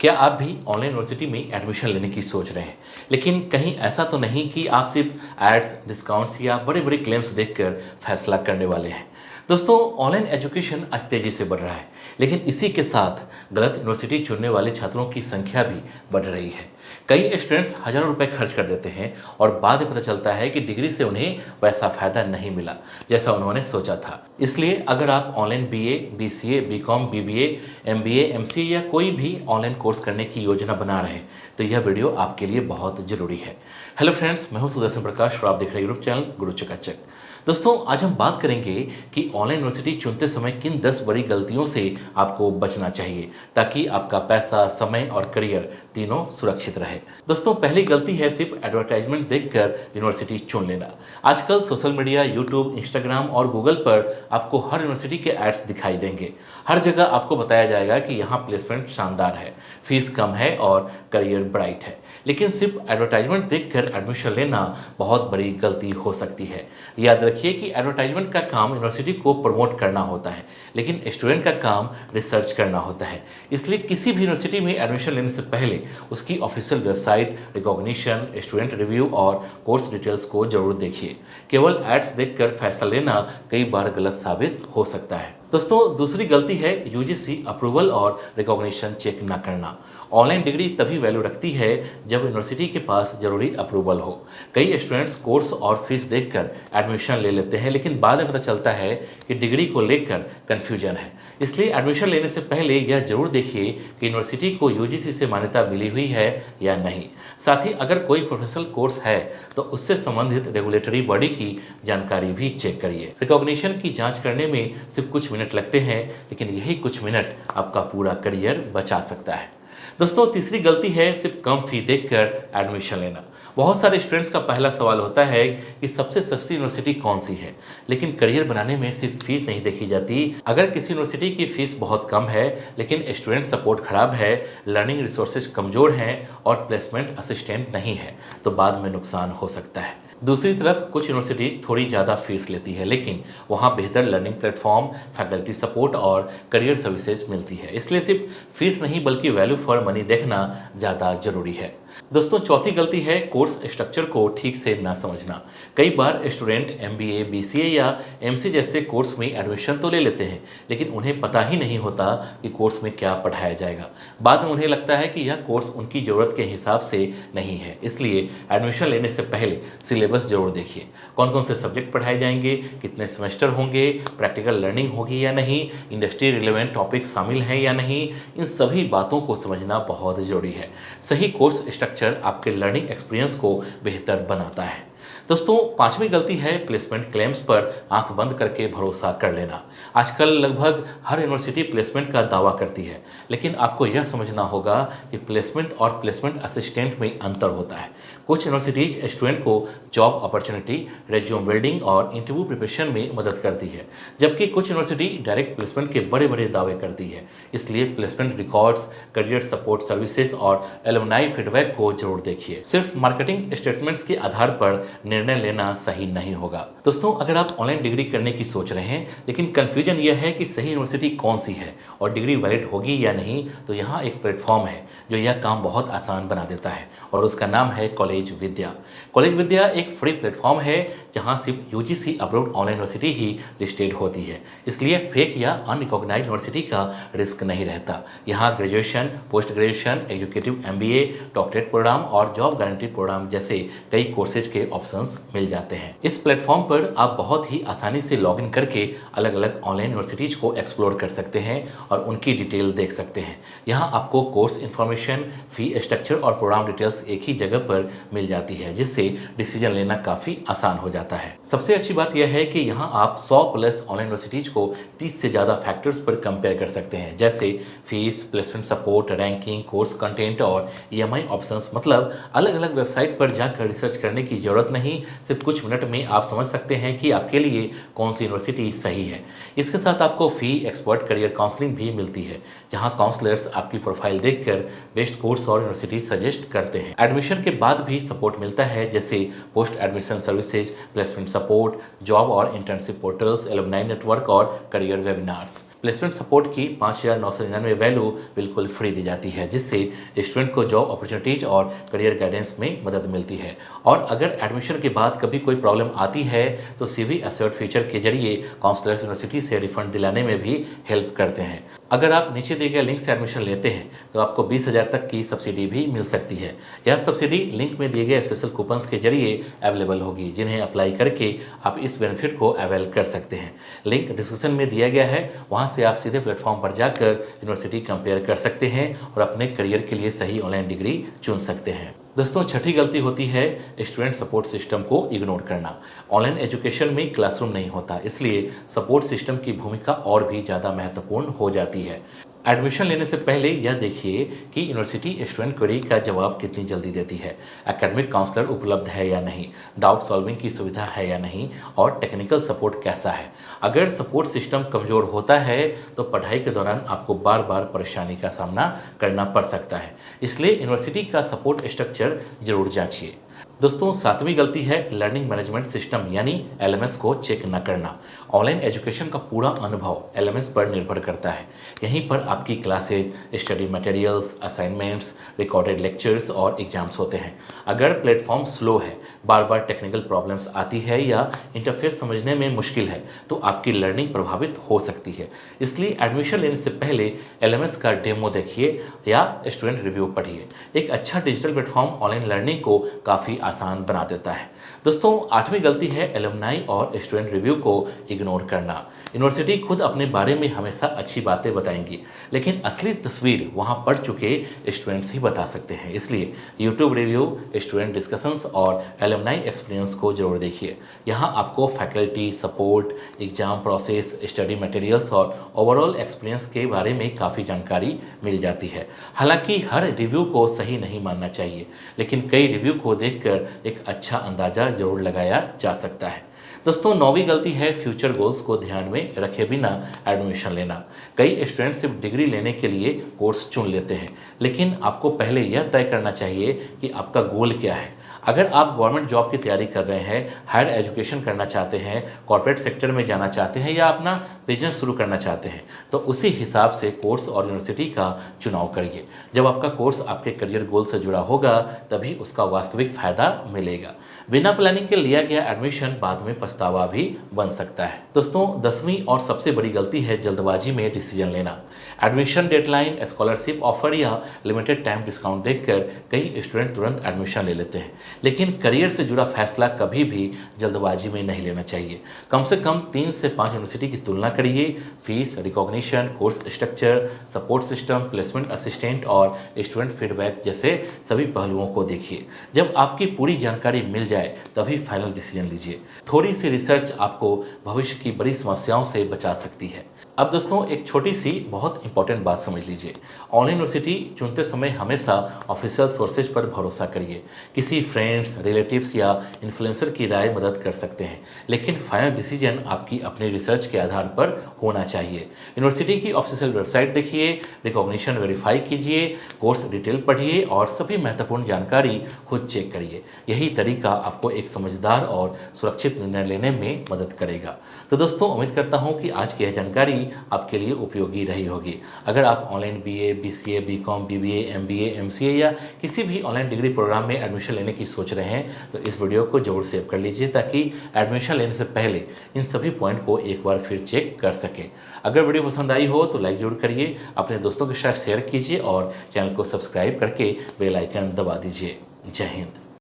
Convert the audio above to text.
क्या आप भी ऑनलाइन यूनिवर्सिटी में एडमिशन लेने की सोच रहे हैं, लेकिन कहीं ऐसा तो नहीं कि आप सिर्फ एड्स, डिस्काउंट्स या बड़े बड़े क्लेम्स देखकर फैसला करने वाले हैं। दोस्तों, ऑनलाइन एजुकेशन आज तेज़ी से बढ़ रहा है, लेकिन इसी के साथ गलत यूनिवर्सिटी चुनने वाले छात्रों की संख्या भी बढ़ रही है। कई स्टूडेंट्स हज़ारों रुपए खर्च कर देते हैं और बाद में पता चलता है कि डिग्री से उन्हें वैसा फ़ायदा नहीं मिला जैसा उन्होंने सोचा था। इसलिए अगर आप online BA, BCA, BCom, BBA, MBA, MCA या कोई भी ऑनलाइन कोर्स करने की योजना बना रहे हैं, तो यह वीडियो आपके लिए बहुत ज़रूरी है। हेलो फ्रेंड्स, मैं हूं सुदर्शन प्रकाश और आप देख रहे हैं यूट्यूब चैनल गुरु चकाचक। दोस्तों, आज हम बात करेंगे कि ऑनलाइन यूनिवर्सिटी चुनते समय किन 10 बड़ी गलतियों से आपको बचना चाहिए ताकि आपका पैसा, समय और करियर तीनों सुरक्षित रहे। दोस्तों, पहली गलती है सिर्फ एडवर्टाइजमेंट देखकर यूनिवर्सिटी चुन लेना। आजकल सोशल मीडिया, यूट्यूब, इंस्टाग्राम और गूगल पर आपको हर यूनिवर्सिटी के एड्स दिखाई देंगे। हर जगह आपको बताया जाएगा कि यहाँ प्लेसमेंट शानदार है, फीस कम है और करियर ब्राइट है। लेकिन सिर्फ एडवर्टाइजमेंट देखकर एडमिशन लेना बहुत बड़ी गलती हो सकती है। याद रखिए कि एडवर्टाइजमेंट का काम यूनिवर्सिटी को प्रमोट करना होता है, लेकिन स्टूडेंट का काम रिसर्च करना होता है। इसलिए किसी भी यूनिवर्सिटी में एडमिशन लेने से पहले उसकी official website, recognition, student review और कोर्स डिटेल्स को जरूर देखिए। केवल एड्स देखकर फैसला लेना कई बार गलत साबित हो सकता है। दोस्तों, दूसरी गलती है यूजीसी अप्रूवल और रिकॉग्निशन चेक ना करना। ऑनलाइन डिग्री तभी वैल्यू रखती है जब यूनिवर्सिटी के पास जरूरी अप्रूवल हो। कई स्टूडेंट्स कोर्स और फीस देखकर एडमिशन ले लेते हैं, लेकिन बाद में पता चलता है कि डिग्री को लेकर कन्फ्यूजन है। इसलिए एडमिशन लेने से पहले यह जरूर देखिए कि यूनिवर्सिटी को यूजीसी से मान्यता मिली हुई है या नहीं। साथ ही अगर कोई प्रोफेशनल कोर्स है तो उससे संबंधित रेगुलेटरी बॉडी की जानकारी भी चेक करिए। रिकॉग्निशन की जांच करने में सिर्फ कुछ मिनट लगते हैं, लेकिन यही कुछ मिनट आपका पूरा करियर बचा सकता है। दोस्तों, तीसरी गलती है सिर्फ कम फी देखकर एडमिशन लेना। बहुत सारे स्टूडेंट्स का पहला सवाल होता है कि सबसे सस्ती यूनिवर्सिटी कौन सी है, लेकिन करियर बनाने में सिर्फ फीस नहीं देखी जाती। अगर किसी यूनिवर्सिटी की फीस बहुत कम है, लेकिन स्टूडेंट सपोर्ट खराब है, लर्निंग रिसोर्सेज कमज़ोर हैं और प्लेसमेंट असिस्टेंट नहीं है, तो बाद में नुकसान हो सकता है। दूसरी तरफ कुछ यूनिवर्सिटीज थोड़ी ज़्यादा फीस लेती है, लेकिन वहाँ बेहतर लर्निंग प्लेटफॉर्म, फैकल्टी सपोर्ट और करियर सर्विसेज मिलती है। इसलिए सिर्फ फीस नहीं बल्कि वैल्यू फॉर मनी देखना ज़्यादा जरूरी है। दोस्तों, चौथी गलती है कोर्स स्ट्रक्चर को ठीक से ना समझना। कई बार स्टूडेंट एमबीए, बीसीए या एमसी जैसे कोर्स में एडमिशन तो ले लेते हैं, लेकिन उन्हें पता ही नहीं होता कि कोर्स में क्या पढ़ाया जाएगा। बाद में उन्हें लगता है कि यह कोर्स उनकी ज़रूरत के हिसाब से नहीं है। इसलिए एडमिशन लेने से पहले सिलेबस जरूर देखिए। कौन कौन से सब्जेक्ट पढ़ाए जाएंगे, कितने सेमेस्टर होंगे, प्रैक्टिकल लर्निंग होगी या नहीं, इंडस्ट्री रिलेवेंट टॉपिक शामिल हैं या नहीं, इन सभी बातों को समझना बहुत ज़रूरी है। सही कोर्स स्ट्रक्चर आपके लर्निंग एक्सपीरियंस को बेहतर बनाता है। दोस्तों, पांचवी गलती है प्लेसमेंट क्लेम्स पर आंख बंद करके भरोसा कर लेना। आजकल लगभग हर यूनिवर्सिटी प्लेसमेंट का दावा करती है, लेकिन आपको यह समझना होगा कि प्लेसमेंट और प्लेसमेंट असिस्टेंट में अंतर होता है। कुछ यूनिवर्सिटीज स्टूडेंट को जॉब अपॉर्चुनिटी, रेज्यूम बिल्डिंग और इंटरव्यू प्रिपरेशन में मदद करती है, जबकि कुछ यूनिवर्सिटी डायरेक्ट प्लेसमेंट के बड़े बड़े दावे करती है। इसलिए placement records, career support services और एलुमनाई फीडबैक को जरूर देखिए। सिर्फ मार्केटिंग स्टेटमेंट्स के आधार पर निर्णय लेना सही नहीं होगा। दोस्तों, अगर आप ऑनलाइन डिग्री करने की सोच रहे हैं, लेकिन कंफ्यूजन यह है कि सही यूनिवर्सिटी कौन सी है और डिग्री वैलिड होगी या नहीं, तो यहाँ एक प्लेटफॉर्म है जो यह काम बहुत आसान बना देता है और उसका नाम है कॉलेज विद्या। कॉलेज विद्या एक फ्री प्लेटफॉर्म है जहाँ सिर्फ यूजीसी अप्रूव्ड ऑनलाइन यूनिवर्सिटी ही लिस्टेड होती है। इसलिए फेक या अनरिकॉग्नाइज्ड यूनिवर्सिटी का रिस्क नहीं रहता। यहाँ graduation, post graduation, executive MBA, doctorate programme और जॉब गारंटी प्रोग्राम जैसे कई कोर्सेज के ऑप्शंस मिल जाते हैं। इस प्लेटफॉर्म पर आप बहुत ही आसानी से लॉगिन करके अलग अलग ऑनलाइन यूनिवर्सिटीज को एक्सप्लोर कर सकते हैं और उनकी डिटेल देख सकते हैं। यहाँ आपको कोर्स इन्फॉर्मेशन, फी स्ट्रक्चर और प्रोग्राम डिटेल्स एक ही जगह पर मिल जाती है, जिससे डिसीजन लेना काफ़ी आसान हो जाता है। सबसे अच्छी बात यह है कि यहाँ आप 100 प्लस ऑनलाइन यूनिवर्सिटीज को 30 से ज़्यादा फैक्टर्स पर कंपेयर कर सकते हैं, जैसे fees, placement support, ranking, course content और ईएमआई ऑप्शंस। मतलब अलग अलग वेबसाइट पर जाकर रिसर्च करने की जरूरत नहीं, नहीं, सिर्फ कुछ मिनट में आप समझ सकते हैं कि आपके लिए कौन सी यूनिवर्सिटी सही है। इसके साथ आपको फ्री एक्सपर्ट करियर काउंसलिंग भी मिलती है, जहां काउंसलर्स आपकी प्रोफाइल देखकर बेस्ट कोर्स और यूनिवर्सिटी सजेस्ट करते हैं। एडमिशन के बाद भी सपोर्ट मिलता है, जैसे post admission services, placement support, job और इंटर्नशिप पोर्टल्स, एलुमनाई नेटवर्क और करियर वेबिनार्स। प्लेसमेंट सपोर्ट की 5,999 वैल्यू बिल्कुल फ्री दी जाती है, जिससे स्टूडेंट को जॉब अपॉर्चुनिटीज और करियर गाइडेंस में मदद मिलती है। और अगर एडमिशन के बाद कभी कोई प्रॉब्लम आती है तो CV असर्ट फीचर के जरिए काउंसलर्स यूनिवर्सिटी से रिफंड दिलाने में भी हेल्प करते हैं। अगर आप नीचे दिए गए लिंक से एडमिशन लेते हैं तो आपको 20,000 तक की सब्सिडी भी मिल सकती है। यह सब्सिडी लिंक में दिए गए स्पेशल कूपन्स के जरिए अवेलेबल होगी, जिन्हें अप्लाई करके आप इस बेनिफिट को अवेल कर सकते हैं। लिंक डिस्क्रिप्शन में दिया गया है, वहाँ से आप सीधे प्लेटफॉर्म पर जाकर यूनिवर्सिटी कंपेयर कर सकते हैं और अपने करियर के लिए सही ऑनलाइन डिग्री चुन सकते हैं। दोस्तों, छठी गलती होती है स्टूडेंट सपोर्ट सिस्टम को इग्नोर करना। ऑनलाइन एजुकेशन में क्लासरूम नहीं होता, इसलिए सपोर्ट सिस्टम की भूमिका और भी ज़्यादा महत्वपूर्ण हो जाती है। एडमिशन लेने से पहले यह देखिए कि यूनिवर्सिटी स्टूडेंट क्वेरी का जवाब कितनी जल्दी देती है, एकेडमिक काउंसलर उपलब्ध है या नहीं, डाउट सॉल्विंग की सुविधा है या नहीं, और टेक्निकल सपोर्ट कैसा है। अगर सपोर्ट सिस्टम कमज़ोर होता है तो पढ़ाई के दौरान आपको बार बार परेशानी का सामना करना पड़ सकता है, इसलिए यूनिवर्सिटी का सपोर्ट स्ट्रक्चर जरूर जांचिए। दोस्तों, 7वीं गलती है लर्निंग मैनेजमेंट सिस्टम यानी LMS को चेक न करना। ऑनलाइन एजुकेशन का पूरा अनुभव LMS पर निर्भर करता है। यहीं पर आपकी classes, study materials, assignments, recorded lectures और एग्जाम्स होते हैं। अगर प्लेटफॉर्म स्लो है, बार बार टेक्निकल प्रॉब्लम्स आती है या इंटरफेस समझने में मुश्किल है तो आपकी लर्निंग प्रभावित हो सकती है। इसलिए एडमिशन लेने से पहले LMS का डेमो देखिए या स्टूडेंट रिव्यू पढ़िए। एक अच्छा डिजिटल प्लेटफॉर्म ऑनलाइन लर्निंग को काफ़ी आसान बना देता है। दोस्तों, 8वीं गलती है एलुमनाई और स्टूडेंट रिव्यू को इग्नोर करना। यूनिवर्सिटी खुद अपने बारे में हमेशा अच्छी बातें बताएंगी, लेकिन असली तस्वीर वहां पढ़ चुके स्टूडेंट्स ही बता सकते हैं। इसलिए यूट्यूब रिव्यू, स्टूडेंट डिस्कशंस और एलुमनाई एक्सपीरियंस को जरूर देखिए। यहाँ आपको faculty support, exam process, study materials और ओवरऑल एक्सपीरियंस के बारे में काफ़ी जानकारी मिल जाती है। हालांकि हर रिव्यू को सही नहीं मानना चाहिए, लेकिन कई रिव्यू को देखकर एक अच्छा अंदाजा जरूर लगाया जा सकता है। दोस्तों, 9वीं गलती है फ्यूचर गोल्स को ध्यान में रखे बिना एडमिशन लेना। कई स्टूडेंट सिर्फ डिग्री लेने के लिए कोर्स चुन लेते हैं, लेकिन आपको पहले यह तय करना चाहिए कि आपका गोल क्या है। अगर आप गवर्नमेंट जॉब की तैयारी कर रहे हैं, हायर एजुकेशन करना चाहते हैं, कॉर्पोरेट सेक्टर में जाना चाहते हैं या अपना बिजनेस शुरू करना चाहते हैं, तो उसी हिसाब से कोर्स और यूनिवर्सिटी का चुनाव करिए। जब आपका कोर्स आपके करियर गोल से जुड़ा होगा, तभी उसका वास्तविक फायदा मिलेगा। बिना प्लानिंग के लिया गया एडमिशन बाद में पछतावा भी बन सकता है। दोस्तों, 10वीं और सबसे बड़ी गलती है जल्दबाजी में डिसीजन लेना। एडमिशन डेडलाइन, स्कॉलरशिप ऑफर या लिमिटेड टाइम डिस्काउंट देखकर कई स्टूडेंट तुरंत एडमिशन ले लेते हैं, लेकिन करियर से जुड़ा फैसला कभी भी जल्दबाजी में नहीं लेना चाहिए। कम से कम 3 से 5 यूनिवर्सिटी की तुलना करिए। Fees, recognition, course structure, support system, placement assistant और स्टूडेंट फीडबैक जैसे सभी पहलुओं को देखिए। जब आपकी पूरी जानकारी मिल जाए तभी फाइनल डिसीजन लीजिए। थोड़ी सी रिसर्च आपको भविष्य की बड़ी समस्याओं से बचा सकती है। अब दोस्तों, एक छोटी सी बहुत इंपॉर्टेंट बात समझ लीजिए। ऑनलाइन यूनिवर्सिटी चुनते समय हमेशा ऑफिशियल सोर्सेज पर भरोसा करिए। किसी फ्रेंड्स, रिलेटिव्स या इन्फ्लुएंसर की राय मदद कर सकते हैं, लेकिन फाइनल डिसीजन आपकी अपनी रिसर्च के आधार पर होना चाहिए। यूनिवर्सिटी की ऑफिशियल वेबसाइट देखिए, रिकॉग्निशन वेरीफाई कीजिए, कोर्स डिटेल पढ़िए और सभी महत्वपूर्ण जानकारी खुद चेक करिए। यही तरीका आपको एक समझदार और सुरक्षित निर्णय लेने में मदद करेगा। तो दोस्तों, उम्मीद करता हूँ कि आज की यह जानकारी आपके लिए उपयोगी रही होगी। अगर आप online BA, BCA, BCom, BBA, MBA, MCA या किसी भी ऑनलाइन डिग्री प्रोग्राम में एडमिशन लेने की सोच रहे हैं तो इस वीडियो को जरूर सेव कर लीजिए, ताकि एडमिशन लेने से पहले इन सभी पॉइंट को एक बार फिर चेक कर सकें। अगर वीडियो पसंद आई हो तो लाइक जरूर करिए, अपने दोस्तों के साथ शेयर कीजिए और चैनल को सब्सक्राइब करके बेल आइकन दबा दीजिए। जय हिंद।